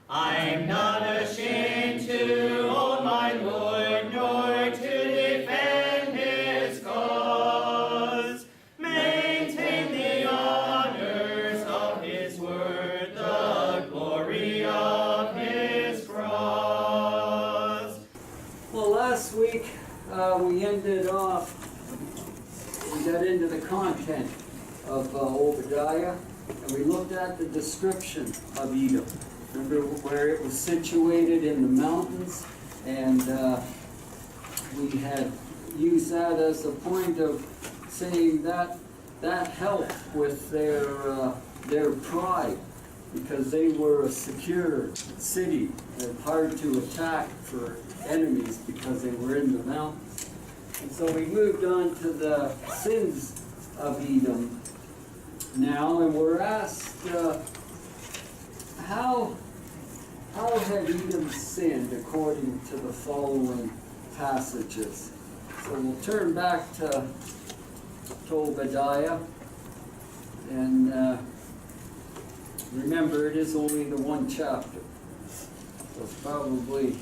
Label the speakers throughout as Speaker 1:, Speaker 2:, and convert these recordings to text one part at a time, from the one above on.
Speaker 1: I'm not ashamed to own my Lord, nor to defend his cause. Maintain the honors of his word, the glory of his cross.
Speaker 2: Well, last week we ended off, we got into the content of Obadiah, and we looked at the description of Edom. Remember where it was situated in the mountains, and we had used that as a point of saying that helped with their pride, because they were a secure city and hard to attack for enemies because they were in the mountains. And so we moved on to the sins of Edom now, and we're asked how had Edom sinned according to the following passages. So we'll turn back to Obadiah, and remember, it is only the one chapter, so it's probably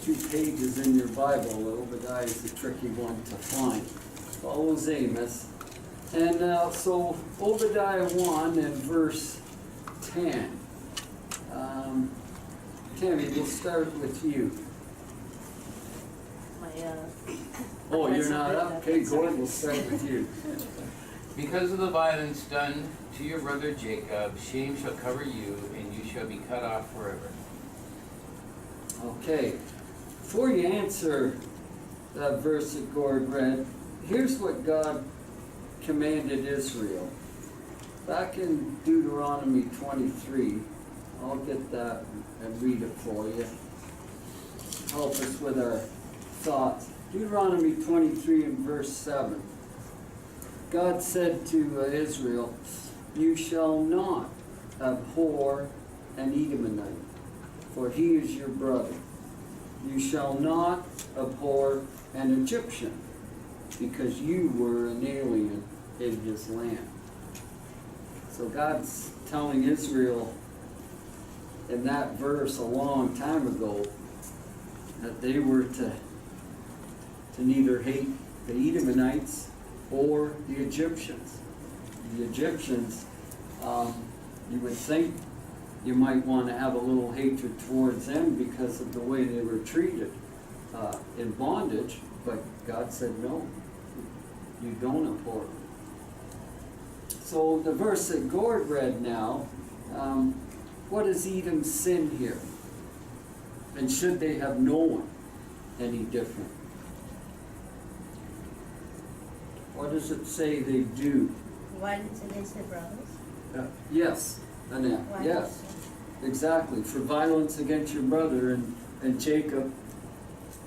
Speaker 2: 2 pages in your Bible. Obadiah is a tricky one to find. Follows Amos. And so Obadiah 1 and verse 10. Tammy, we'll start with you. Oh, you're not up? Okay, Gordon, we'll start with you.
Speaker 3: Because of the violence done to your brother Jacob, shame shall cover you, and you shall be cut off forever.
Speaker 2: Okay. Before you answer that verse that Gord read, here's what God commanded Israel. Back in Deuteronomy 23, I'll get that and read it for you. Help us with our thoughts. Deuteronomy 23 and verse 7. God said to Israel, "You shall not abhor an Edomite, for he is your brother. You shall not abhor an Egyptian, because you were an alien in his land." So God's telling Israel in that verse a long time ago that they were to neither hate the Edomites or the Egyptians. The Egyptians, you would think you might want to have a little hatred towards them because of the way they were treated in bondage, but God said no, you don't abhor them. So the verse that Gord read now, what is Edom's sin here? And should they have known any different? What does it say they do?
Speaker 4: Violence against their brothers?
Speaker 2: Yes, Annette, yes, exactly. For violence against your brother, and Jacob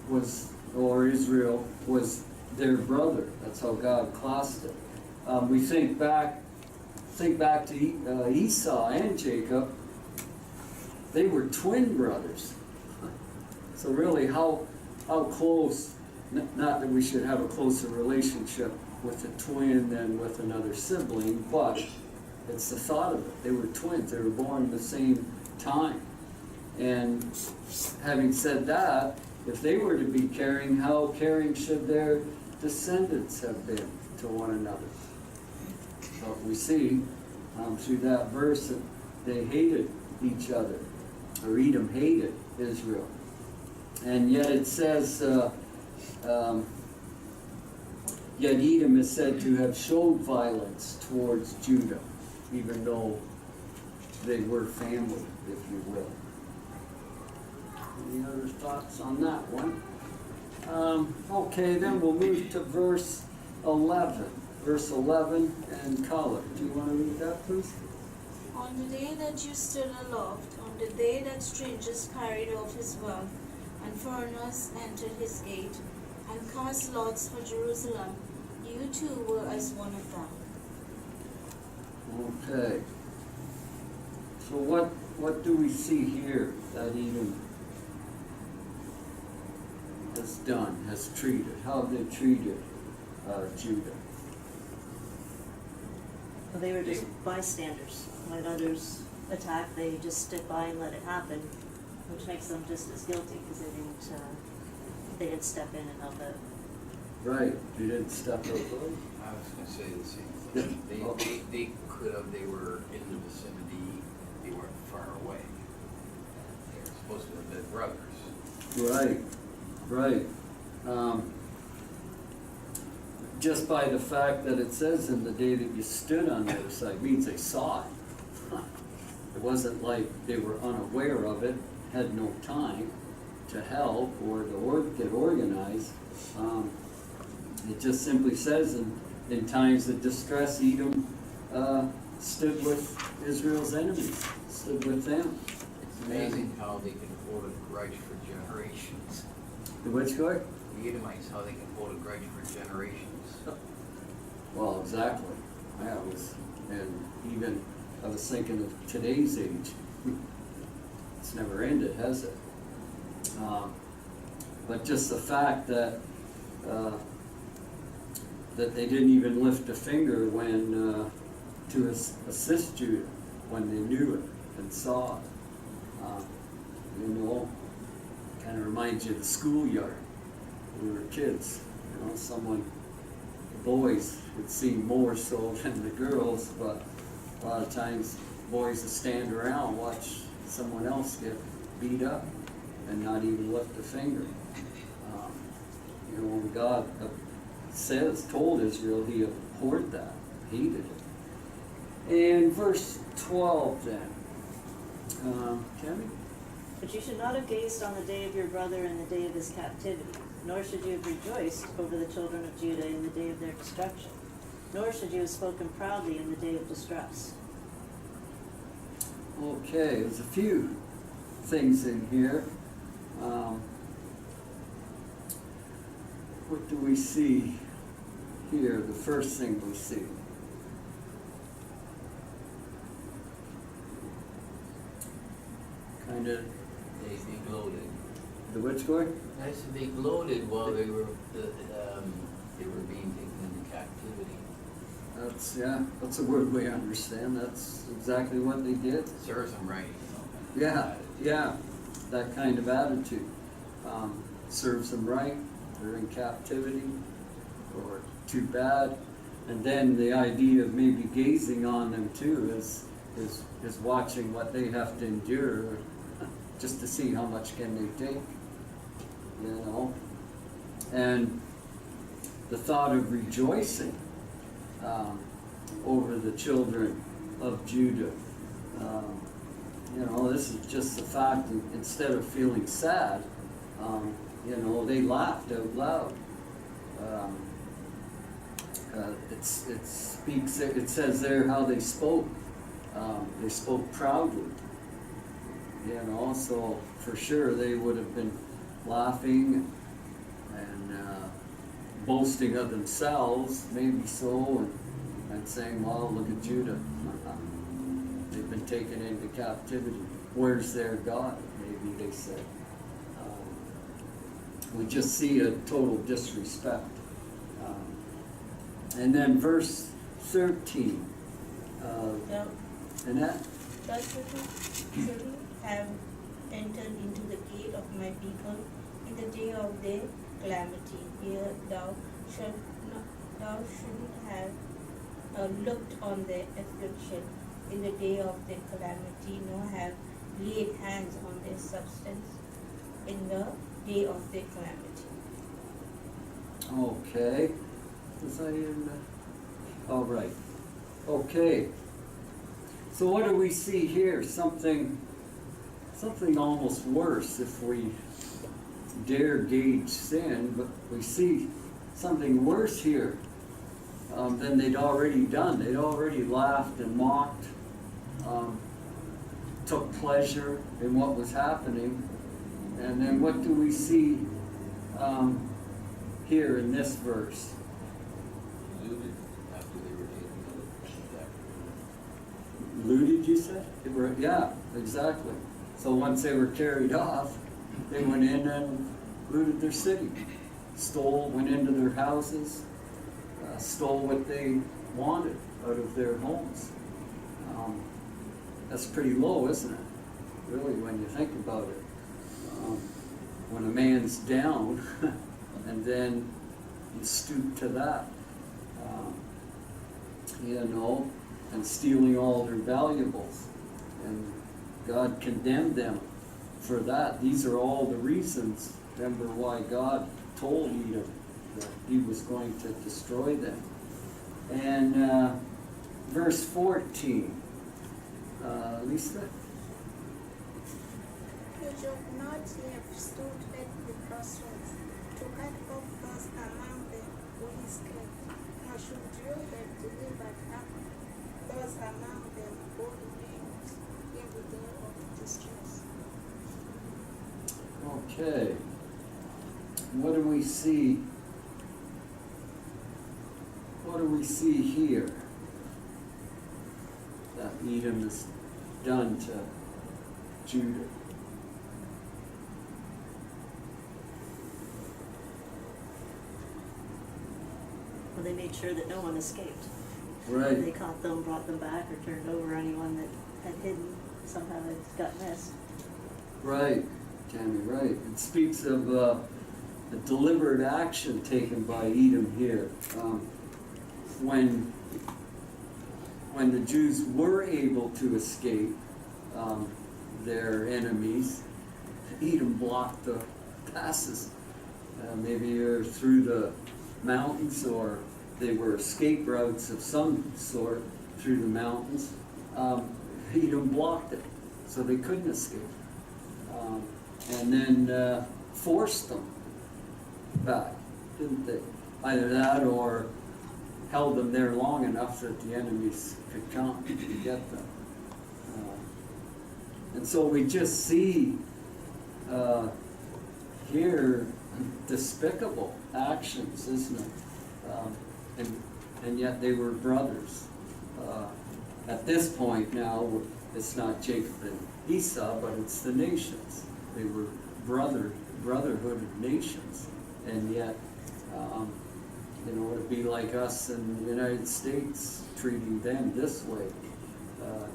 Speaker 2: was, or Israel was their brother. That's how God classed it. We think back to Esau and Jacob. They were twin brothers. So really, how close? Not that we should have a closer relationship with a twin than with another sibling, but it's the thought of it. They were twins. They were born at the same time. And having said that, if they were to be caring, how caring should their descendants have been to one another? But we see through that verse that they hated each other, or Edom hated Israel. And yet it says, yet Edom is said to have showed violence towards Judah, even though they were family, if you will. Any other thoughts on that one? Okay, then we'll move to verse 11. Verse 11 and color. Do you want to read that, please?
Speaker 5: On the day that you stood aloft, on the day that strangers carried off his wealth, and foreigners entered his gate, and cast lots for Jerusalem, you too were as one of them.
Speaker 2: Okay. So what do we see here that Edom has done, has treated? How have they treated Judah?
Speaker 4: Well, they were just bystanders, let others
Speaker 6: attack, they just stood by and let it happen, which makes them just as guilty because they didn't step in and help out.
Speaker 2: Right, you didn't step over.
Speaker 3: I was gonna say the same thing. They could have, they were in the vicinity, they weren't far away. They were supposed to have been brothers.
Speaker 2: Right. Just by the fact that it says in the day that you stood on the other side means they saw it. It wasn't like they were unaware of it, had no time to help or to get organized. It just simply says in times of distress, Edom stood with Israel's enemies, stood with them.
Speaker 3: It's amazing how they can hold a grudge for generations.
Speaker 2: The which guy?
Speaker 3: The Edomites, how they can hold a grudge for generations.
Speaker 2: Well, exactly. Yeah, it was, and even I was thinking of today's age. It's never ended, has it? But just the fact that that they didn't even lift a finger when to assist Judah when they knew it and saw it. Kind of reminds you of the schoolyard. We were kids, the boys would seem more so than the girls, but a lot of times boys would stand around, watch someone else get beat up and not even lift a finger. When God told Israel, he abhorred that, hated it. And verse 12 then, Tammy?
Speaker 6: But you should not have gazed on the day of your brother in the day of his captivity, nor should you have rejoiced over the children of Judah in the day of their destruction, nor should you have spoken proudly in the day of distress.
Speaker 2: Okay, there's a few things in here. What do we see here? The first thing we see. Kind of.
Speaker 3: They gloated.
Speaker 2: The which word?
Speaker 3: I said they gloated while they were being taken into captivity.
Speaker 2: That's a word we understand. That's exactly what they did.
Speaker 3: Serves them right.
Speaker 2: Yeah, that kind of attitude serves them right. They're in captivity, or too bad. And then the idea of maybe gazing on them too is watching what they have to endure, just to see how much can they take, And the thought of rejoicing over the children of Judah. This is just the fact that instead of feeling sad, they laughed out loud. It says there how they spoke. They spoke proudly. So for sure they would have been laughing and boasting of themselves, maybe so, and saying, well, look at Judah. They've been taken into captivity. Where's their God? Maybe they said. We just see a total disrespect. And then verse 13. Annette?
Speaker 4: Thus shall you have entered into the gate of my people in the day of their calamity. Here thou shouldn't have looked on their affliction in the day of their calamity, nor have laid hands on their substance in the day of their calamity.
Speaker 2: Okay. Was I in all right. Okay. So what do we see here? Something almost worse if we dare gauge sin, but we see something worse here than they'd already done. They'd already laughed and mocked, took pleasure in what was happening. And then what do we see here in this verse?
Speaker 3: Looted after they were taken into captivity.
Speaker 2: Looted, you said? Yeah, exactly. So once they were carried off, they went in and looted their city. Went into their houses, stole what they wanted out of their homes. That's pretty low, isn't it? Really, when you think about it. When a man's down, and then you stoop to that, and stealing all their valuables. And God condemned them for that. These are all the reasons, remember, why God told Edom that he was going to destroy them. And verse 14, Lisa?
Speaker 7: You should not have stood at the crossroads to cut off those among them who escaped, nor should you have delivered up those among them who remained in the day of distress.
Speaker 2: Okay. What do we see? What do we see here that Edom has done to Judah?
Speaker 6: Well, they made sure that no one escaped.
Speaker 2: Right.
Speaker 6: They caught them, brought them back, or turned over anyone that had hidden. Somehow it got missed.
Speaker 2: Right, Tammy, right. It speaks of a deliberate action taken by Edom here. When the Jews were able to escape their enemies, Edom blocked the passes. Maybe through the mountains, or they were escape routes of some sort through the mountains. Edom blocked it, so they couldn't escape. And then forced them back, didn't they? Either that or held them there long enough that the enemies could come and get them. And so we just see here despicable actions, isn't it? And yet they were brothers. At this point now, it's not Jacob and Esau, but it's the nations. They were brotherhood of nations, and yet, it'd be like us in the United States treating them this way,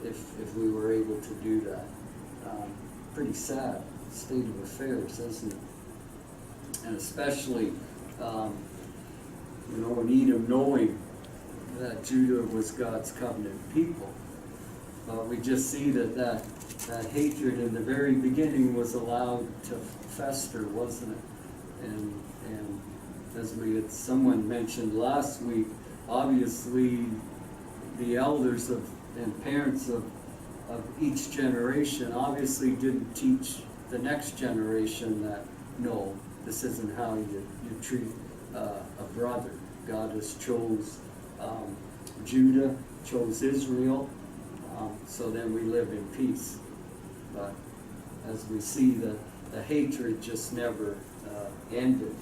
Speaker 2: if we were able to do that. Pretty sad state of affairs, isn't it? And especially, in Edom knowing that Judah was God's covenant people. We just see that hatred in the very beginning was allowed to fester, wasn't it? And as someone mentioned last week, obviously the elders and parents of each generation obviously didn't teach the next generation that, no, this isn't how you treat a brother. God has chose Judah, chose Israel, so then we live in peace. But as we see, the hatred just never ended.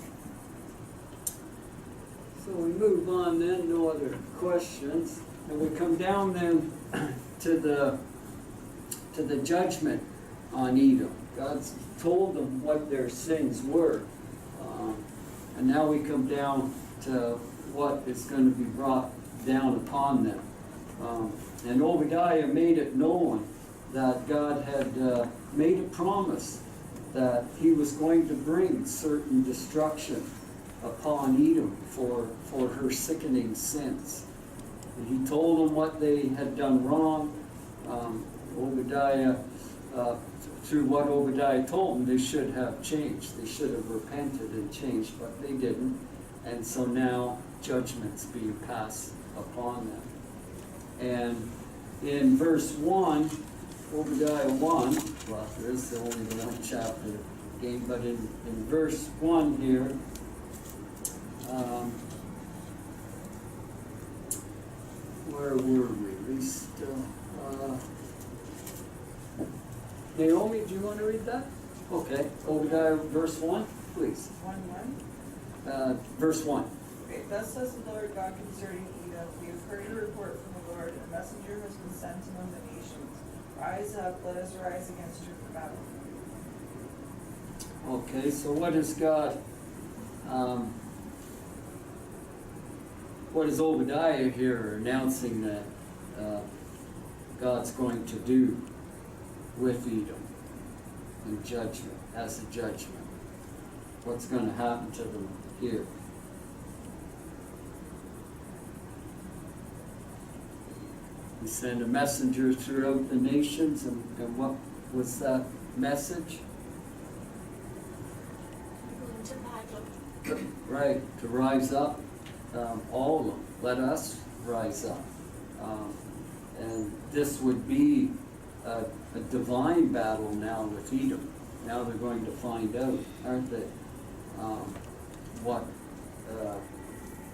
Speaker 2: So we move on then, no other questions. And we come down then to the judgment on Edom. God's told them what their sins were. And now we come down to what is going to be brought down upon them. And Obadiah made it known that God had made a promise that he was going to bring certain destruction upon Edom for her sickening sins. And he told them what they had done wrong. Obadiah, through what Obadiah told them, they should have changed. They should have repented and changed, but they didn't. And so now judgment's being passed upon them. And in verse 1, Obadiah 1, well, there is only the one chapter again, but in verse 1 here, where were we? Naomi, do you want to read that? Okay, Obadiah verse 1, please.
Speaker 8: 1:1.
Speaker 2: Verse 1.
Speaker 8: Okay, thus says the Lord God concerning Edom, we have heard a report from the Lord, a messenger has been sent among the nations. Rise up, let us rise against her for battle.
Speaker 2: Okay, so what is God, what is Obadiah here announcing that God's going to do with Edom in judgment, as a judgment. What's going to happen to them here? He sent a messenger throughout the nations, and what was that message?
Speaker 5: Going to battle.
Speaker 2: Right, to rise up, all of them. Let us rise up. And this would be a divine battle now with Edom. Now they're going to find out, aren't they, what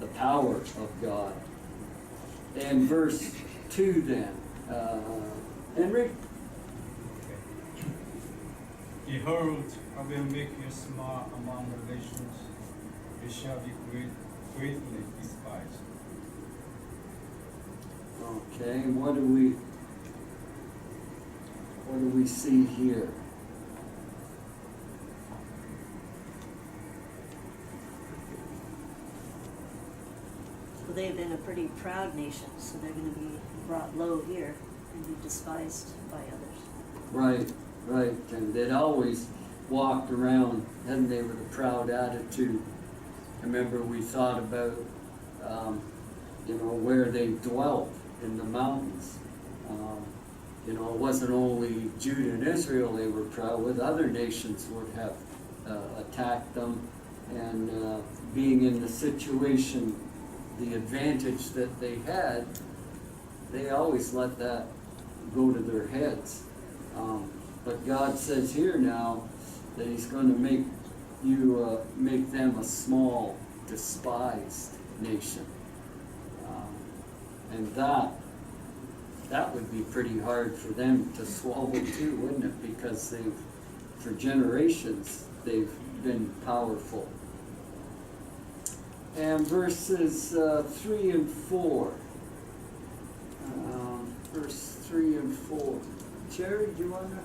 Speaker 2: the power of God. And verse 2 then, Henry?
Speaker 9: Behold, I will make you small among the nations. You shall be greatly despised.
Speaker 2: Okay, what do we see here?
Speaker 6: Well, they've been a pretty proud nation, so they're going to be brought low here and be despised by others.
Speaker 2: Right, right, and they'd always walked around, hadn't they, with a proud attitude. I remember we thought about, where they dwelt in the mountains. It wasn't only Judah and Israel they were proud with, other nations would have attacked them, and being in the situation, the advantage that they had, they always let that go to their heads. But God says here now that He's going to make them a small, despised nation. And that would be pretty hard for them to swallow too, wouldn't it? Because for generations, they've been powerful. And verses 3 and 4. Verse 3 and 4. Jerry, do you want to?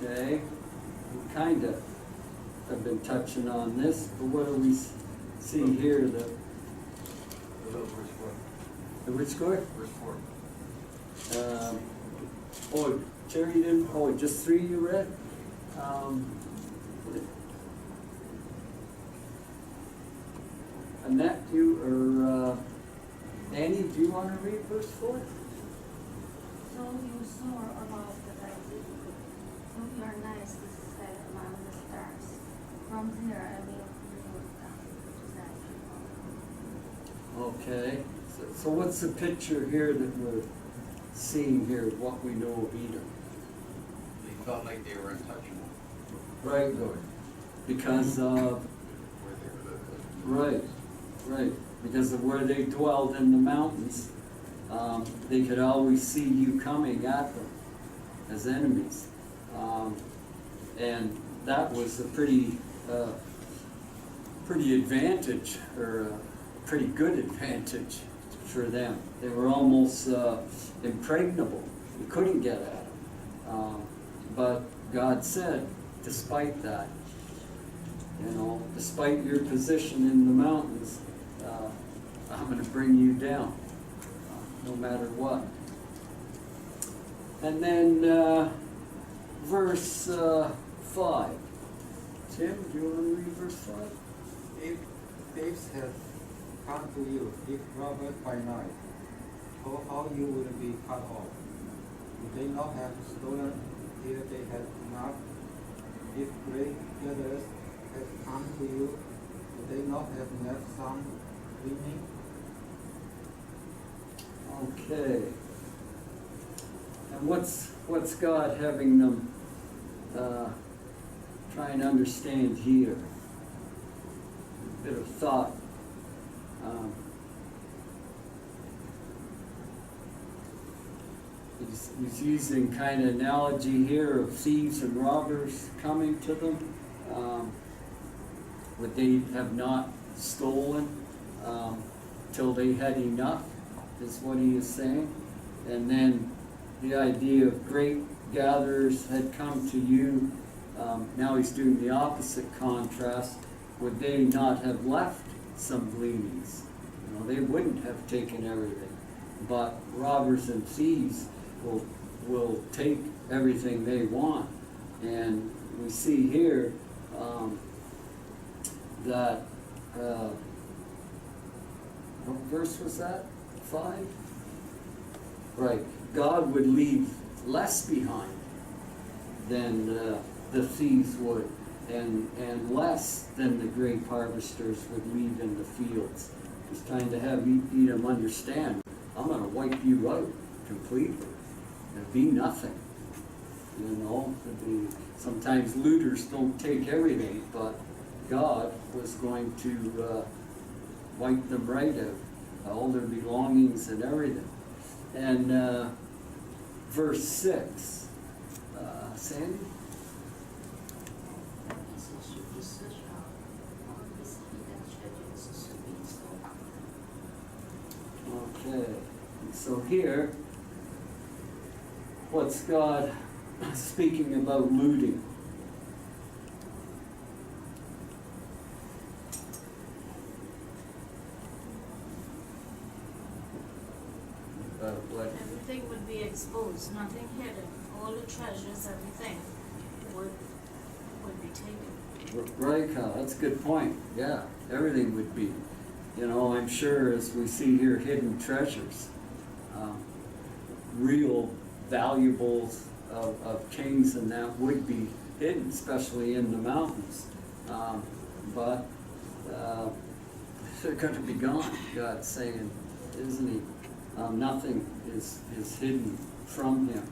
Speaker 2: Okay, we kind of have been touching on this, but what do we see here?
Speaker 3: Verse 4.
Speaker 2: Which score?
Speaker 3: Verse 4.
Speaker 2: Jerry didn't, just 3 you read? Annette, Annie, do you want to read verse 4?
Speaker 10: So you soar above the rising, so your nest is set among the stars. From there I will bring you down to that.
Speaker 2: Okay, so what's the picture here that we're seeing here, what we know of Edom?
Speaker 3: They felt like they were untouchable.
Speaker 2: Right, Lord. Because of,
Speaker 3: Where they were
Speaker 2: right, because of where they dwelled in the mountains, they could always see you coming at them as enemies. And that was a pretty advantage, or a pretty good advantage for them. They were almost impregnable. You couldn't get at them. But God said, despite that, despite your position in the mountains, I'm going to bring you down, no matter what. And then verse 5. Tim, do you want to read verse 5?
Speaker 11: If thieves have come to you, if robbers by night, how you will be cut off? Would they not have stolen till they had enough? If great gatherers had come to you, would they not have left some remaining?
Speaker 2: Okay. And what's God having them try and understand here? A bit of thought. He's using kind of analogy here of thieves and robbers coming to them. Would they have not stolen till they had enough, is what he is saying. And then the idea of great gatherers had come to you. Now he's doing the opposite contrast. Would they not have left some gleanings? You know, they wouldn't have taken everything. But robbers and thieves will take everything they want. And we see here that, what verse was that? 5? Right. God would leave less behind than the thieves would, and less than the grape harvesters would leave in the fields. He's trying to have Edom understand, I'm going to wipe you out completely. There'd be nothing. You know, sometimes looters don't take everything, but God was going to wipe them right out, all their belongings and everything. And verse 6, Sandy? Okay, so here, what's God speaking about looting? What?
Speaker 5: Everything would be exposed, nothing hidden. All the treasures, everything would be taken.
Speaker 2: Right, Kyle, that's a good point. Yeah, everything would be. You know, I'm sure as we see here, hidden treasures, real valuables of kings and that would be hidden, especially in the mountains. But they're going to be gone, God's saying, isn't he? Nothing is hidden from him.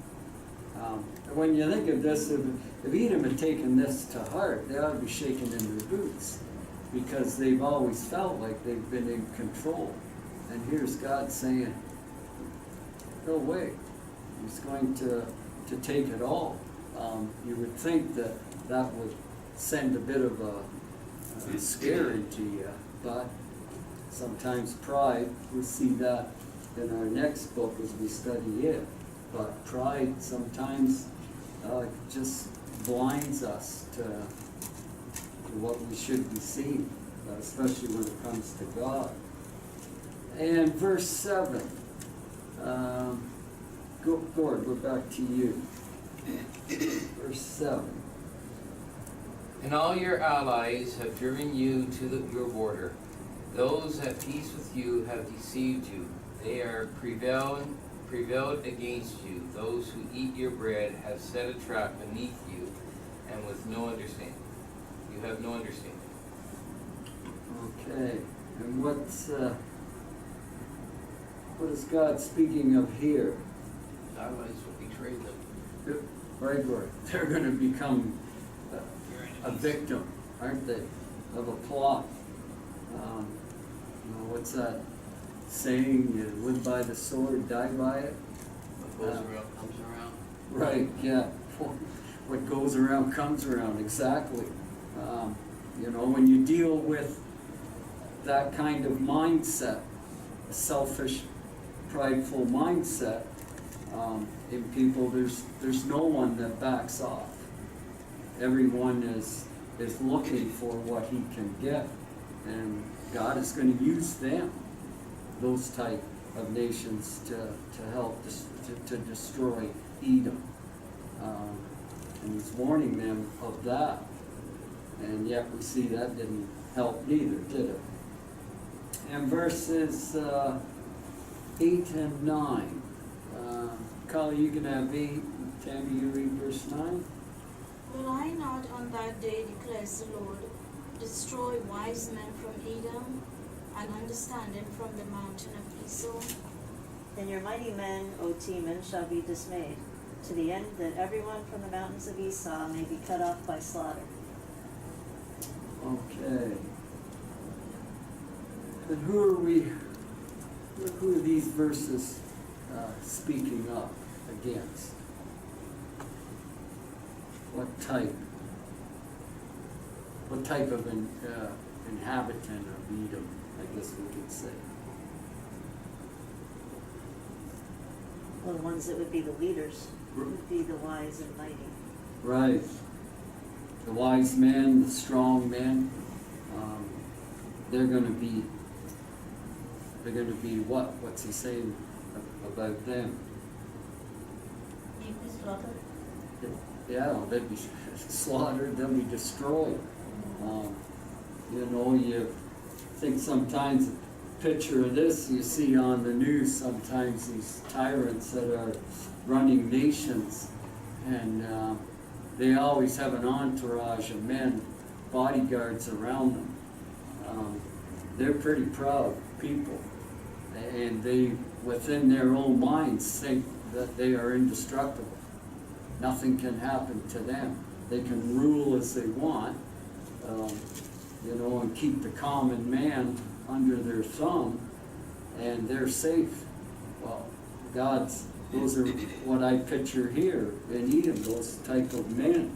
Speaker 2: When you think of this, if Edom had taken this to heart, they ought to be shaking in their boots, because they've always felt like they've been in control. And here's God saying, no way. He's going to take it all. You would think that that would send a bit of a scare into you, but sometimes pride, we see that in our next book as we study it. But pride sometimes just blinds us to what we should be seeing, especially when it comes to God. And verse 7, Gord, we're back to you. Verse 7.
Speaker 3: And all your allies have driven you to your border. Those at peace with you have deceived you. They are prevailed against you. Those who eat your bread have set a trap beneath you, and with no understanding. You have no understanding.
Speaker 2: Okay, and what is God speaking of here?
Speaker 3: Allies will betray them.
Speaker 2: Right, Lord. They're going to become a victim, aren't they, of a plot. What's that saying? You live by the sword, die by it.
Speaker 3: What goes around comes around.
Speaker 2: Right, yeah. What goes around comes around, exactly. When you deal with that kind of mindset, a selfish, prideful mindset, in people, there's no one that backs off. Everyone is looking for what he can get, and God is going to use them, those type of nations, to help to destroy Edom. And he's warning them of that. And yet we see that didn't help neither, did it? And verses 8 and 9. Kali, you can have 8. Tammy, you read verse 9.
Speaker 5: Will I not on that day, declares the Lord, destroy wise men from Edom and understanding from the mountain of Esau?
Speaker 6: Then your mighty men, O Teman, shall be dismayed, to the end that everyone from the mountains of Esau may be cut off by slaughter.
Speaker 2: Okay. And who are these verses speaking of against? What type? what type of inhabitant of Edom, I guess we could say.
Speaker 6: Well, the ones that would be the leaders would be the wise and mighty.
Speaker 2: Right. The wise men, the strong men, they're going to be what? What's he saying about them?
Speaker 4: You'd be slaughtered.
Speaker 2: Yeah, they'll be slaughtered, they'll be destroyed. You know, you think sometimes a picture of this you see on the news, sometimes these tyrants that are running nations, and they always have an entourage of men, bodyguards around them. They're pretty proud people, and they, within their own minds, think that they are indestructible. Nothing can happen to them. They can rule as they want, you know, and keep the common man under their thumb, and they're safe. Well, those are what I picture here in Edom, those type of men.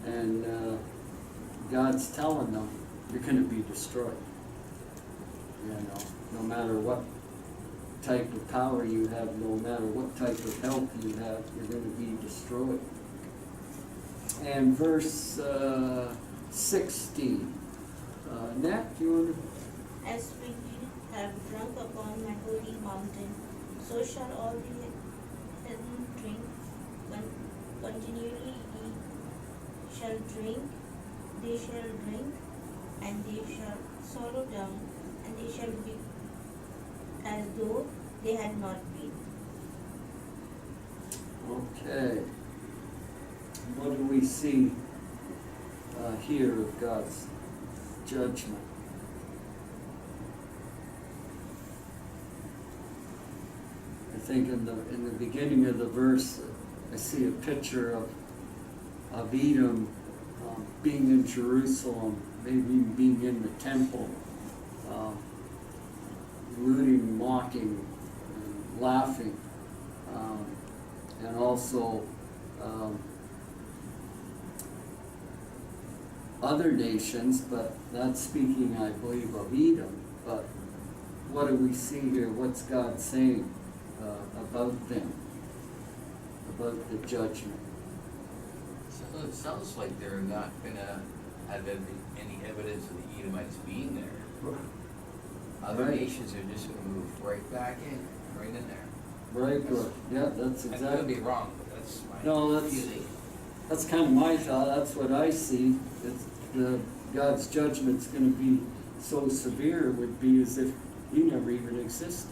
Speaker 2: And God's telling them, you're going to be destroyed. You know, no matter what type of power you have, no matter what type of help you have, you're going to be destroyed. And verse 16. Nat, do you want to?
Speaker 4: As we have drunk upon my holy mountain, so shall all the heathen drink continually. Ye shall drink, they shall drink, and they shall swallow down, and they shall be as though they had not been.
Speaker 2: Okay. What do we see here of God's judgment? I think in the beginning of the verse, I see a picture of Edom being in Jerusalem, maybe even being in the temple, rooting, mocking, and laughing, and also other nations, but that's speaking, I believe, of Edom. But what do we see here? What's God saying about them, about the judgment?
Speaker 3: So it sounds like they're not gonna have any evidence of the Edomites being there. Other
Speaker 2: Right.
Speaker 3: nations are just gonna move right back in, right in there.
Speaker 2: Right, or, yeah, that's
Speaker 3: I could
Speaker 2: exactly.
Speaker 3: be wrong, but that's my
Speaker 2: No, that's-
Speaker 3: feeling.
Speaker 2: That's kind of my thought, that's what I see. God's judgment's gonna be so severe, it would be as if he never even existed.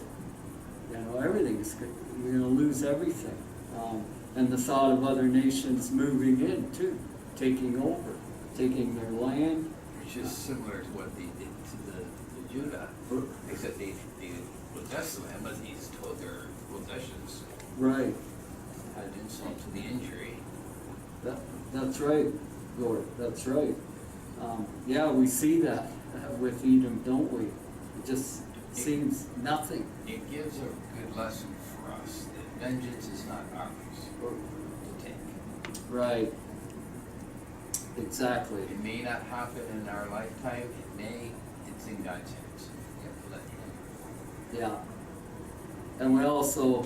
Speaker 2: You know, you're gonna lose everything. And the thought of other nations moving in too, taking over, taking their land.
Speaker 3: Which is similar to what they did to Judah, except they possessed the land, but he's told their possessions
Speaker 2: Right,
Speaker 3: had insult to the injury.
Speaker 2: that's right, Lord, that's right. Yeah, we see that with Edom, don't we? It just seems nothing.
Speaker 3: It gives a good lesson for us that vengeance is not ours to take.
Speaker 2: Right. Exactly.
Speaker 3: It may not happen in our lifetime, it's in God's hands. You have to let him.
Speaker 2: Yeah. And we also,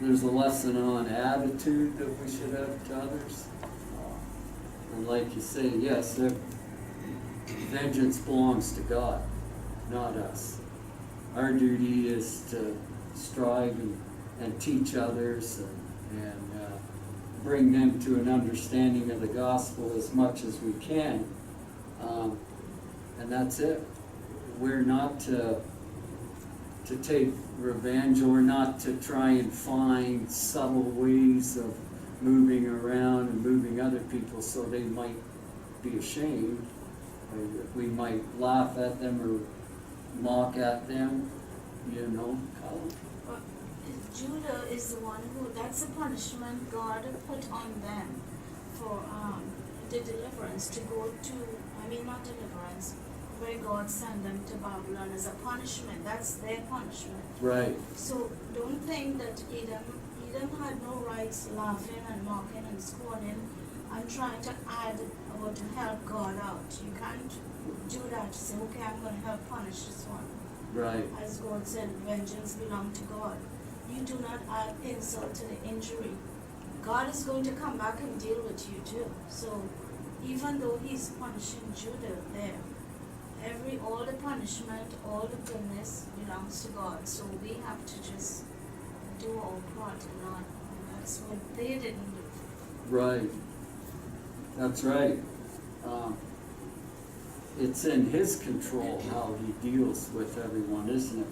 Speaker 2: there's a lesson on attitude that we should have to others. And like you say, yes, vengeance belongs to God, not us. Our duty is to strive and teach others and bring them to an understanding of the gospel as much as we can. And that's it. We're not to take revenge, or not to try and find subtle ways of moving around and moving other people so they might be ashamed. Or we might laugh at them or mock at them, you know.
Speaker 5: But Judah is the one who, that's the punishment God put on them for the deliverance to go to, not deliverance, where God sent them to Babylon as a punishment. That's their punishment.
Speaker 2: Right.
Speaker 5: So don't think that Edom had no rights laughing and mocking and scorning and trying to add about to help God out. You can't do that to say, okay, I'm going to help punish this one.
Speaker 2: Right,
Speaker 5: As God said, vengeance belongs to God. You do not add insult to the injury. God is going to come back and deal with you too. So even though he's punishing Judah there, all the punishment, all the goodness belongs to God. So we have to just do our part and not. That's what they didn't do.
Speaker 2: right. That's right. It's in his control how he deals with everyone, isn't it?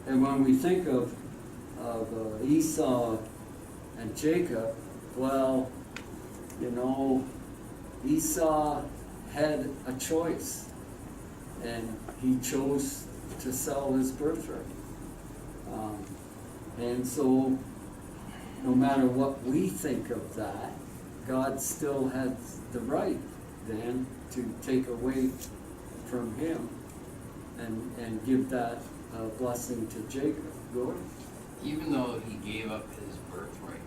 Speaker 2: And when we think of Esau and Jacob, well, you know, Esau had a choice, and he chose to sell his birthright. And so, no matter what we think of that, God still has the right then to take away from him and give that blessing to Jacob. Go ahead.
Speaker 3: Even though he gave up his birthright,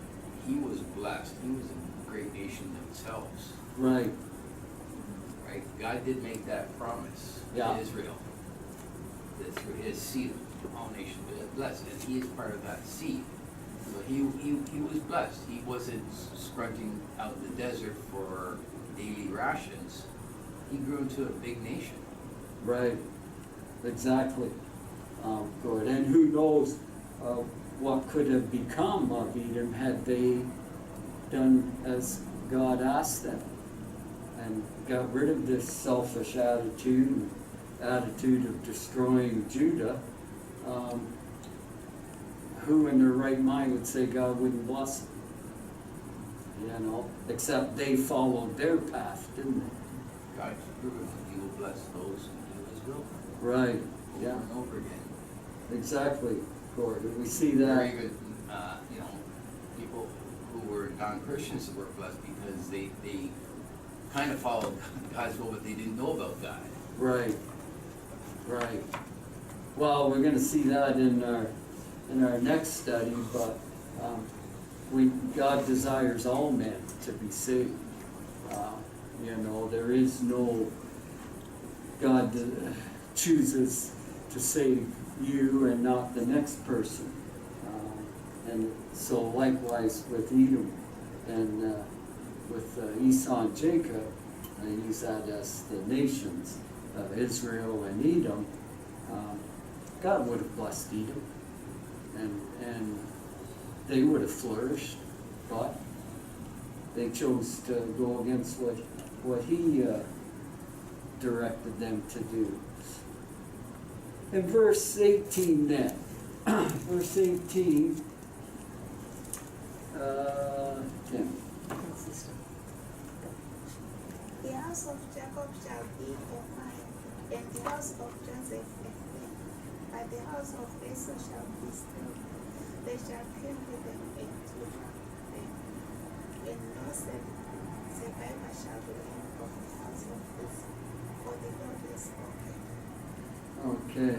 Speaker 3: he was blessed. He was a great nation themselves.
Speaker 2: Right.
Speaker 3: Right? God did make that promise
Speaker 2: Yeah.
Speaker 3: to Israel that through his seed, all nations will be blessed, and he is part of that seed. So he was blessed. He wasn't scrunching out in the desert for daily rations. He grew into a big nation.
Speaker 2: Right, exactly. Good. And who knows what could have become of Edom had they done as God asked them and got rid of this selfish attitude of destroying Judah. Who in their right mind would say God wouldn't bless them? You know, except they followed their path, didn't they?
Speaker 3: God's proven that he will bless those who do his will.
Speaker 2: Right,
Speaker 3: Over
Speaker 2: yeah,
Speaker 3: and over again.
Speaker 2: exactly, Corey. We see
Speaker 3: Or
Speaker 2: that.
Speaker 3: even, people who were non-Christians were blessed because they kind of followed God's will, but they didn't know about God.
Speaker 2: Right, right. Well, we're gonna see that in our next study, but God desires all men to be saved. There is no, God chooses to save you and not the next person. And so likewise with Edom and with Esau and Jacob, I use that as the nations of Israel and Edom. God would have blessed Edom, and they would have flourished, but they chose to go against what he directed them to do. In verse 18 then, verse 18, Tim.
Speaker 7: The house of Jacob shall be a fire, and the house of Joseph a flame, but the house of Esau shall be still. They shall kindle them into flame, and no survivor shall remain of the house of Esau, for the Lord has spoken.
Speaker 2: Okay.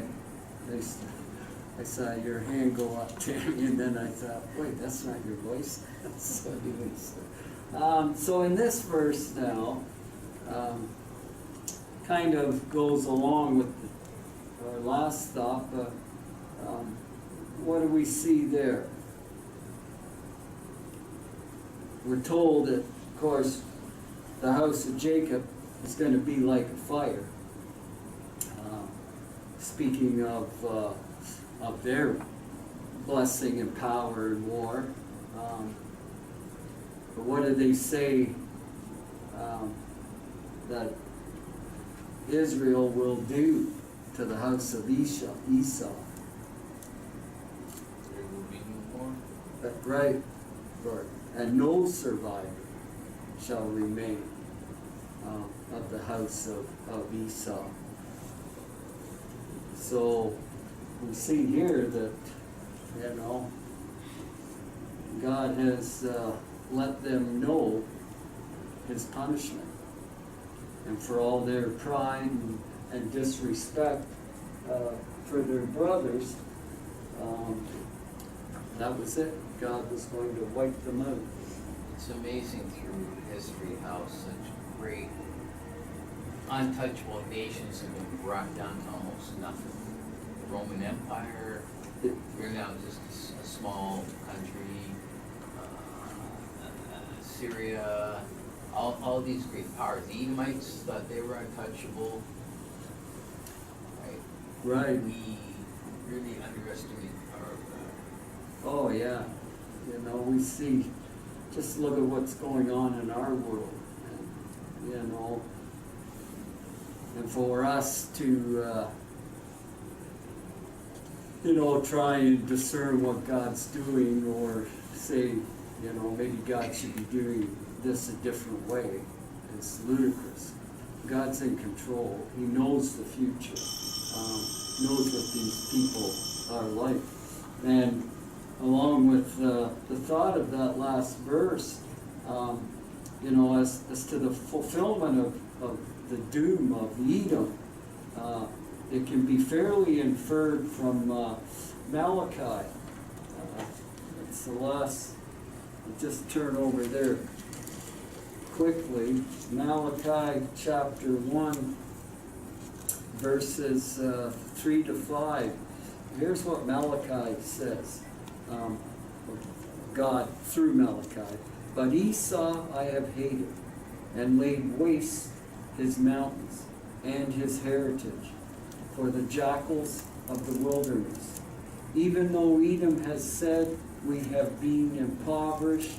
Speaker 2: I saw your hand go up, Tammy, and then I thought, wait, that's not your voice. So in this verse now, kind of goes along with our last thought, but what do we see there? We're told that, of course, the house of Jacob is going to be like a fire. Speaking of their blessing and power and war, but what did they say that Israel will do to the house of Esau?
Speaker 3: There will be no more.
Speaker 2: Right, Lord. And no survivor shall remain of the house of Esau. So we see here that, God has let them know his punishment. And for all their pride and disrespect for their brothers, that was it. God was going to wipe them out.
Speaker 3: It's amazing through history how such great, untouchable nations have been brought down to almost nothing. The Roman Empire, you're now just a small country, Syria, all these great powers. The Edomites thought they were untouchable.
Speaker 2: Right.
Speaker 3: We really underestimate the power of God.
Speaker 2: Oh, yeah. You know, we see, just look at what's going on in our world. And, you know, and for us to, you know, try and discern what God's doing or say, you know, maybe God should be doing this a different way, it's ludicrous. God's in control. He knows the future. Knows what these people are like. And along with the thought of that last verse, you know, as to the fulfillment of the doom of Edom, it can be fairly inferred from Malachi. It's the last, I'll just turn over there quickly. Malachi chapter 1, verses 3 to 5. Here's what Malachi says, God through Malachi. But Esau I have hated, and laid waste his mountains and his heritage for the jackals of the wilderness. Even though Edom has said, we have been impoverished,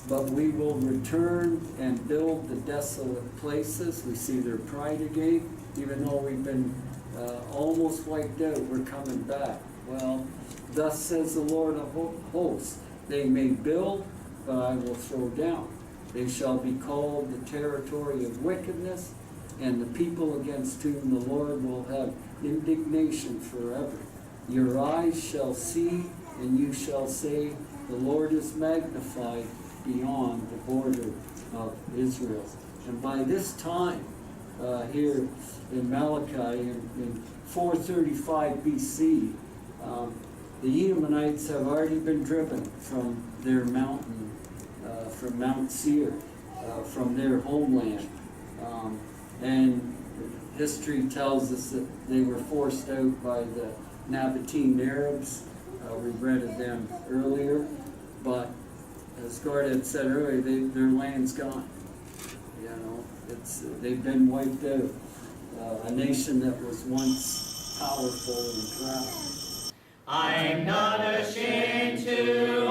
Speaker 2: but we will return and build the desolate places. We see their pride again. Even though we've been almost wiped out, we're coming back. Well, thus says the Lord of hosts, they may build, but I will throw down. They shall be called the territory of wickedness, and the people against whom the Lord will have indignation forever. Your eyes shall see, and you shall say, the Lord is magnified beyond the border of Israel. And by this time, here in Malachi, in 435 BC, the Edomites have already been driven from their mountain, from Mount Seir, from their homeland. And history tells us that they were forced out by the Nabatean Arabs. We read of them earlier. But as Gord had said earlier, their land's gone. You know, they've been wiped out. A nation that was once powerful and proud.
Speaker 1: I'm not ashamed to